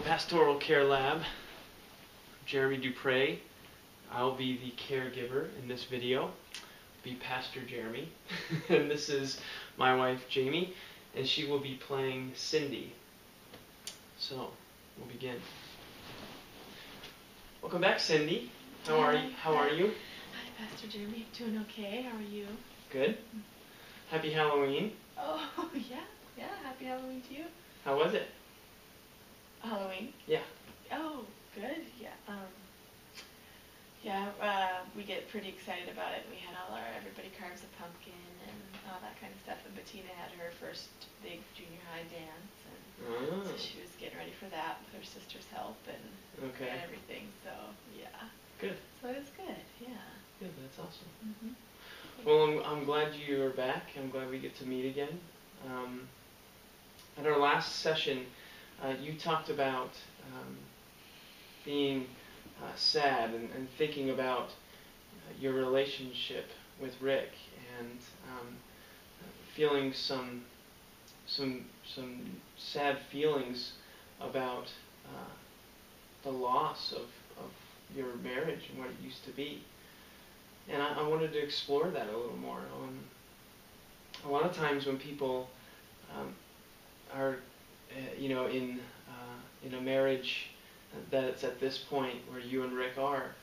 Pastoral Care Lab. Jeremy Dupre. I'll be the caregiver in this video. Be Pastor Jeremy. And this is my wife Jamie, and she will be playing Cindy. So, we'll begin. Welcome back, Cindy. How are you? Hi, Pastor Jeremy. Doing okay. How are you? Good. Happy Halloween. Oh, yeah. Happy Halloween to you. How was it? Halloween? Yeah. Oh, good. Yeah. We get pretty excited about it. We had everybody carves a pumpkin and all that kind of stuff. And Bettina had her first big junior high dance, and so she was getting ready for that with her sister's help and everything. So yeah. Good. So it was good. Yeah. Good. That's awesome. Mhm. Well, I'm glad you are back. I'm glad we get to meet again. At our last session, you talked about being sad and thinking about your relationship with Rick and feeling some sad feelings about the loss of your marriage and what it used to be. And I wanted to explore that a little more. A lot of times when people are, in a marriage that's at this point where you and Rick are,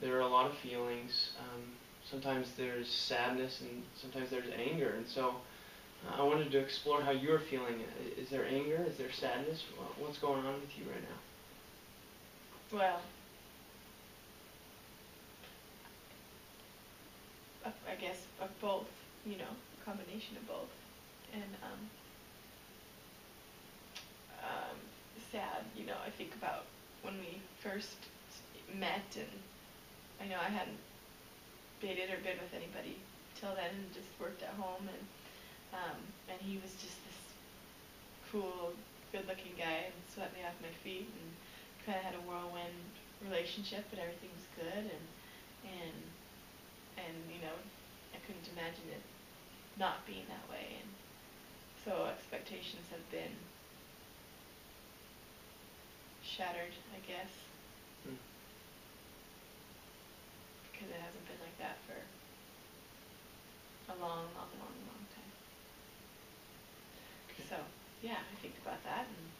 there are a lot of feelings. Sometimes there's sadness and sometimes there's anger. And so I wanted to explore how you're feeling. Is there anger? Is there sadness? What's going on with you right now? Well, I guess of both, a combination of both. And sad, I think about when we first met, and I know I hadn't dated or been with anybody till then, and just worked at home, and he was just this cool, good-looking guy, and swept me off my feet, and kind of had a whirlwind relationship, but everything was good, and I couldn't imagine it not being that way, and so expectations have been shattered, I guess, because it hasn't been like that for a long time. Okay. So, yeah, I think about that, and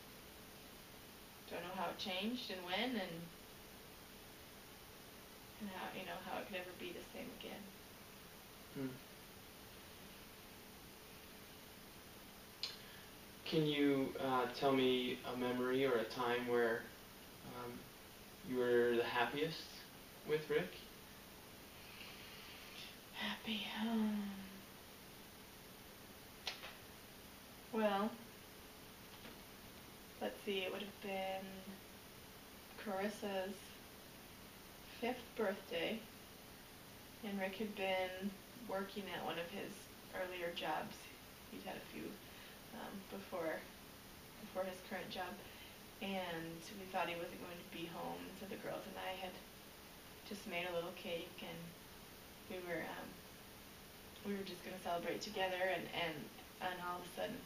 don't know how it changed and when, and how it could ever be the same again. Can you tell me a memory or a time where you were the happiest with Rick? Happy. Well, let's see, it would have been Carissa's 5th birthday, and Rick had been working at one of his earlier jobs. He'd had a few before his current job, and we thought he wasn't going to be home, so the girls and I had just made a little cake, and we were just going to celebrate together, and all of a sudden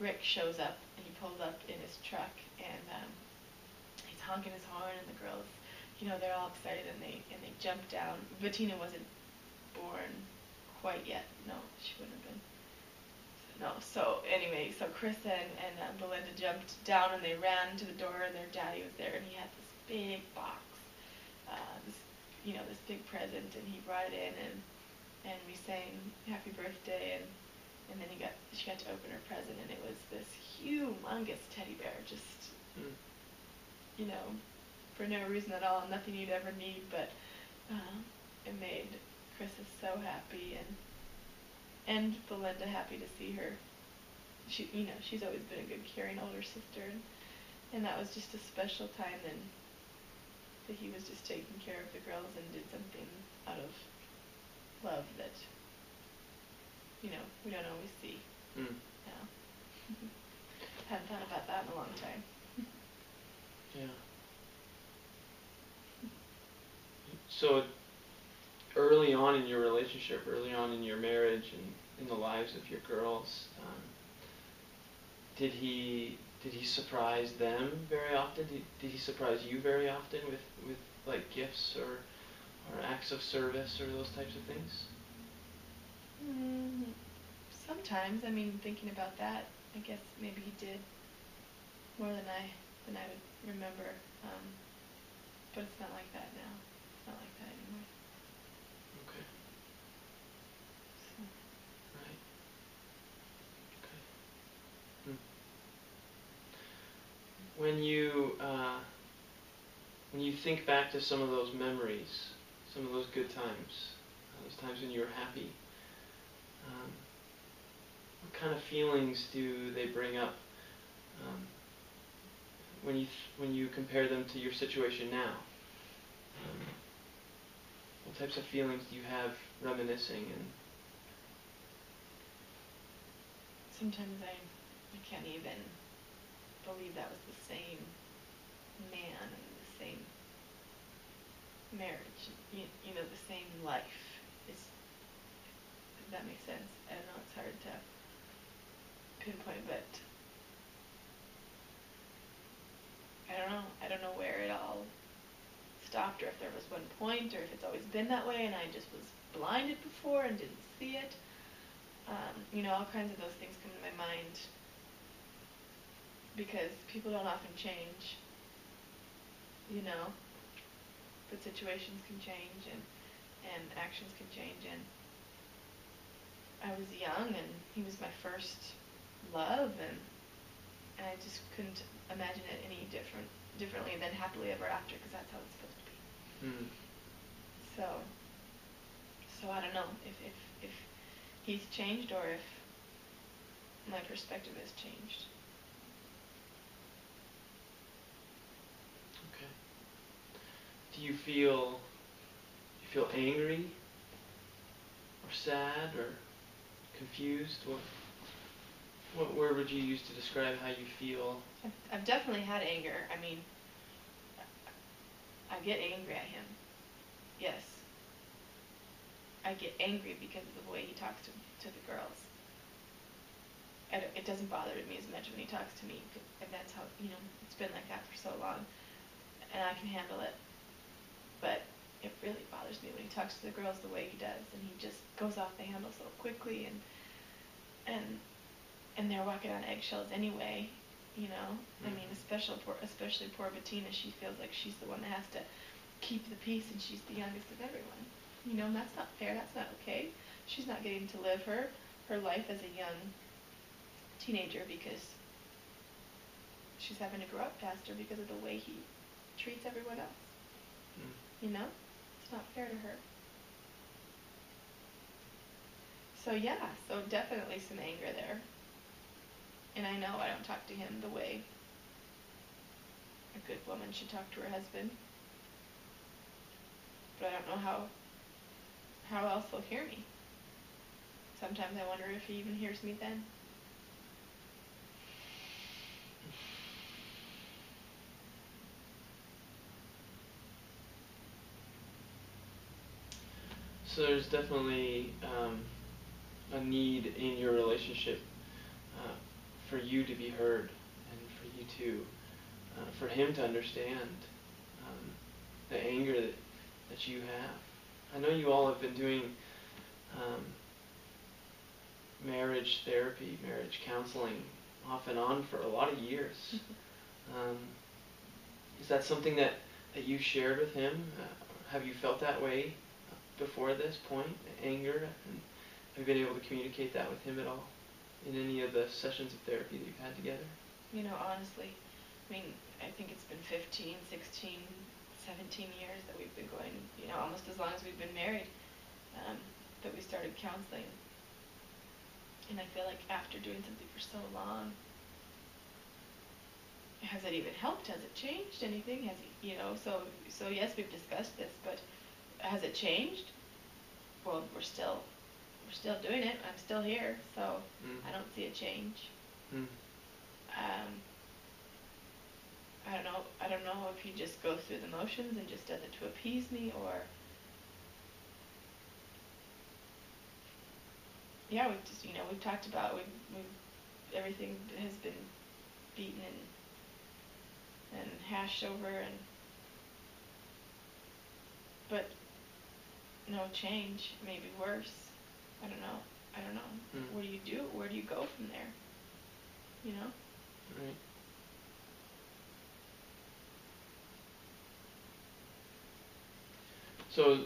Rick shows up, and he pulls up in his truck, and he's honking his horn, and the girls, they're all excited, and they jump down. Bettina wasn't born quite yet. No, she wouldn't have been. No, so anyway, so Chris and Belinda jumped down, and they ran to the door, and their daddy was there, and he had this big box, this big present, and he brought it in, and we sang Happy Birthday, and then she got to open her present, and it was this humongous teddy bear, just, for no reason at all, nothing you'd ever need, but it made Chris so happy, and Belinda happy to see her. She's always been a good, caring older sister, and that was just a special time, and that he was just taking care of the girls and did something out of love that, we don't always see. Hadn't thought about that in a long time. Yeah. So early on in your relationship, early on in your marriage, and in the lives of your girls, did he did he surprise them very often? Did he surprise you very often with like gifts or acts of service or those types of things? Mm, sometimes, I mean, thinking about that, I guess maybe he did more than I would remember. But it's not like that now. It's not like that anymore. Okay. So. Right. Okay. When you think back to some of those memories, some of those good times, those times when you were happy, what kind of feelings do they bring up when you compare them to your situation now? What types of feelings do you have reminiscing and? Sometimes I can't even believe that was the same man and the same marriage. You know, the same life. If that makes sense. I don't know, it's hard to pinpoint, but I don't know. I don't know where it all stopped, or if there was one point, or if it's always been that way and I just was blinded before and didn't see it. You know, all kinds of those things come to my mind because people don't often change, you know, but situations can change and actions can change, and I was young and he was my first love, and I just couldn't imagine it any differently than happily ever after, because that's how it's supposed to be. Mm. So I don't know if he's changed or if my perspective has changed. Okay. Do you feel angry or sad or confused? What word would you use to describe how you feel? I've definitely had anger. I mean, I get angry at him. Yes. I get angry because of the way he talks to the girls. It doesn't bother me as much when he talks to me, and that's how, you know, it's been like that for so long, and I can handle it. But it really bothers me when he talks to the girls the way he does, and he just goes off the handle so quickly, and they're walking on eggshells anyway, you know. Mm-hmm. I mean, especially poor Bettina. She feels like she's the one that has to keep the peace, and she's the youngest of everyone. You know, and that's not fair. That's not okay. She's not getting to live her life as a young teenager because she's having to grow up faster because of the way he treats everyone else. Mm. You know? It's not fair to her. So yeah, so definitely some anger there. And I know I don't talk to him the way a good woman should talk to her husband. But I don't know how else he'll hear me. Sometimes I wonder if he even hears me then. So there's definitely a need in your relationship for you to be heard and for you to, for him to understand the anger that you have. I know you all have been doing marriage therapy, marriage counseling off and on for a lot of years. Is that something that you shared with him? Have you felt that way before this point, anger? And have you been able to communicate that with him at all in any of the sessions of therapy that you've had together? You know, honestly, I mean, I think it's been 15, 16, 17 years that we've been going, you know, almost as long as we've been married, that we started counseling. And I feel like after doing something for so long, has it even helped? Has it changed anything? Has it, you know, so yes, we've discussed this, but has it changed? Well, we're still doing it. I'm still here, so I don't see a change. I don't know if he just goes through the motions and just does it to appease me, or yeah, we've just, you know, we've talked about we've everything has been beaten and hashed over, but no change, maybe worse. I don't know. What do you do? Where do you go from there? You know? Right. So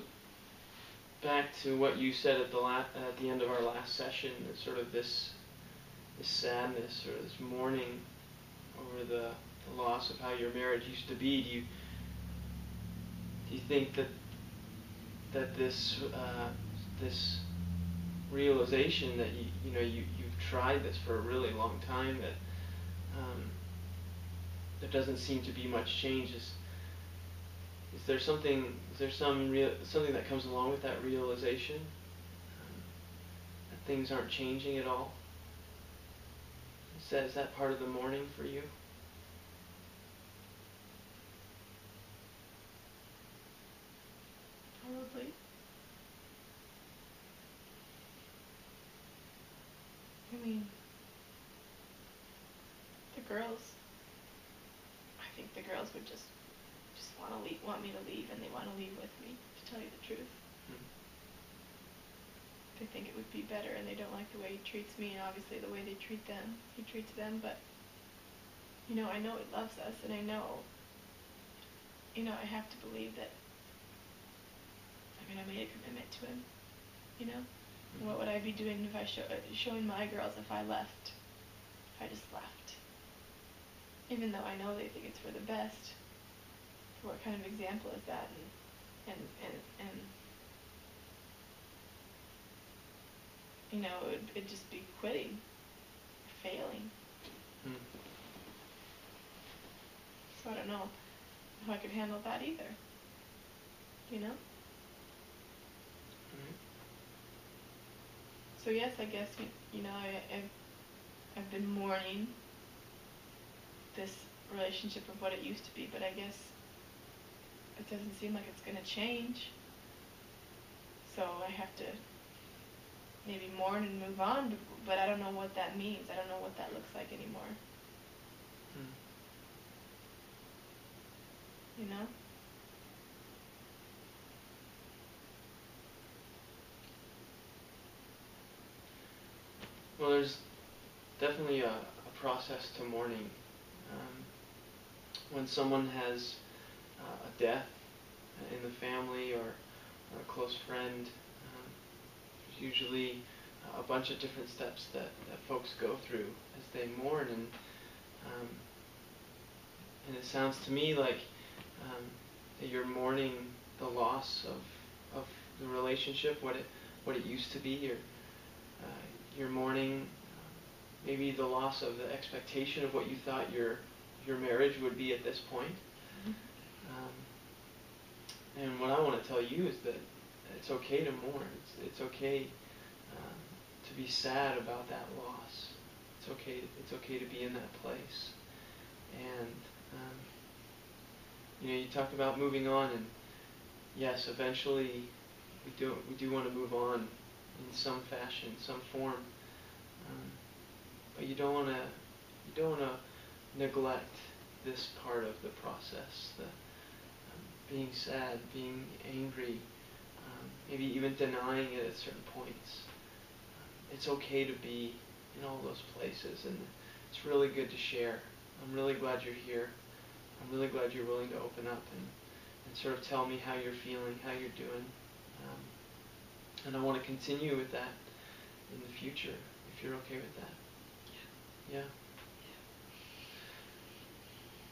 back to what you said at the end of our last session, sort of this sadness or this mourning over the loss of how your marriage used to be. Do you think that this realization that you've tried this for a really long time, that there doesn't seem to be much change, is there something that comes along with that realization, that things aren't changing at all? Is that part of the mourning for you? Probably. I mean, the girls, I think the girls would just want me to leave, and they want to leave with me, to tell you the truth. They think it would be better, and they don't like the way he treats me, and obviously the way he treats them, but, I know he loves us, and I know, I have to believe that, I made a commitment to him, And what would I be doing if showing my girls if I left, if I just left? Even though I know they think it's for the best, what kind of example is that? And it'd just be quitting, failing. So I don't know how I could handle that either. So yes, I guess I've been mourning this relationship of what it used to be, but I guess it doesn't seem like it's going to change. So I have to maybe mourn and move on, but I don't know what that means. I don't know what that looks like anymore. Well, there's definitely a process to mourning. When someone has a death in the family or a close friend, there's usually a bunch of different steps that folks go through as they mourn, and it sounds to me like that you're mourning the loss of the relationship, what it used to be. You're mourning maybe the loss of the expectation of what you thought your marriage would be at this point. And what I want to tell you is that it's okay to mourn. It's okay to be sad about that loss. It's okay to be in that place. And you talk about moving on, and yes, eventually we do want to move on in some fashion, some form. But you don't want to neglect this part of the process, the being sad, being angry, maybe even denying it at certain points. It's okay to be in all those places, and it's really good to share. I'm really glad you're here. I'm really glad you're willing to open up and sort of tell me how you're feeling, how you're doing. And I want to continue with that in the future, if you're okay with that. Yeah?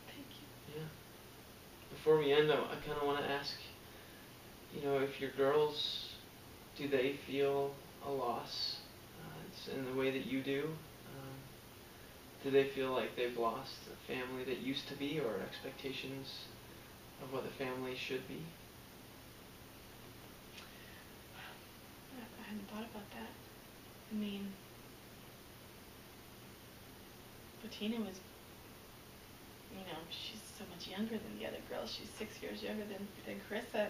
Thank you. Yeah. Before we end, I kind of want to ask, if your girls, do they feel a loss in the way that you do? Do they feel like they've lost a family that used to be, or expectations of what the family should be? I hadn't thought about that. Bettina was, she's so much younger than the other girls. She's 6 years younger than Carissa,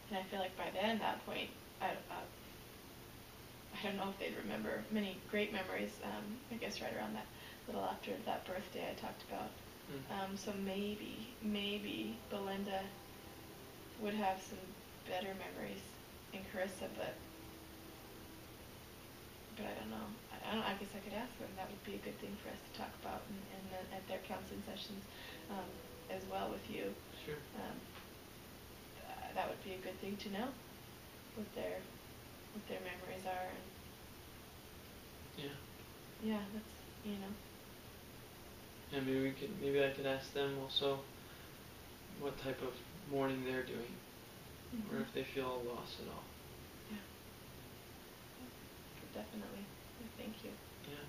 and I feel like by then, at that point, I don't know if they'd remember many great memories, I guess right around little after that birthday I talked about. So maybe Belinda would have some better memories in Carissa, but I don't know. I guess I could ask them. That would be a good thing for us to talk about, and then at their counseling sessions as well with you. Sure. That would be a good thing to know what their memories are. And yeah. Yeah, that's And maybe I could ask them also what type of mourning they're doing, or if they feel a loss at all. Yeah. Definitely. Thank you. Yeah.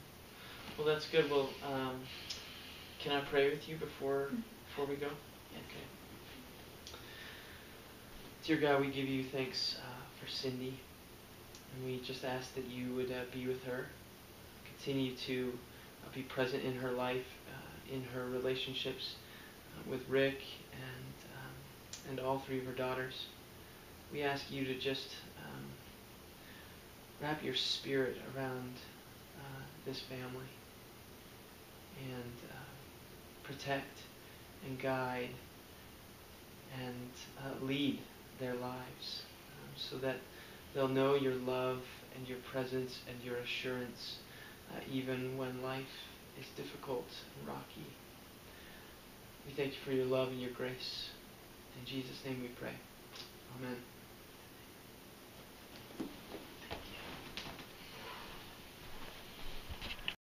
Well, that's good. Well, can I pray with you before we go? Yes. Okay. Dear God, we give you thanks for Cindy, and we just ask that you would be with her, continue to be present in her life, in her relationships with Rick and all three of her daughters. We ask you to just wrap your spirit around this family and protect and guide and lead their lives so that they'll know your love and your presence and your assurance even when life is difficult and rocky. We thank you for your love and your grace. In Jesus' name we pray. Amen.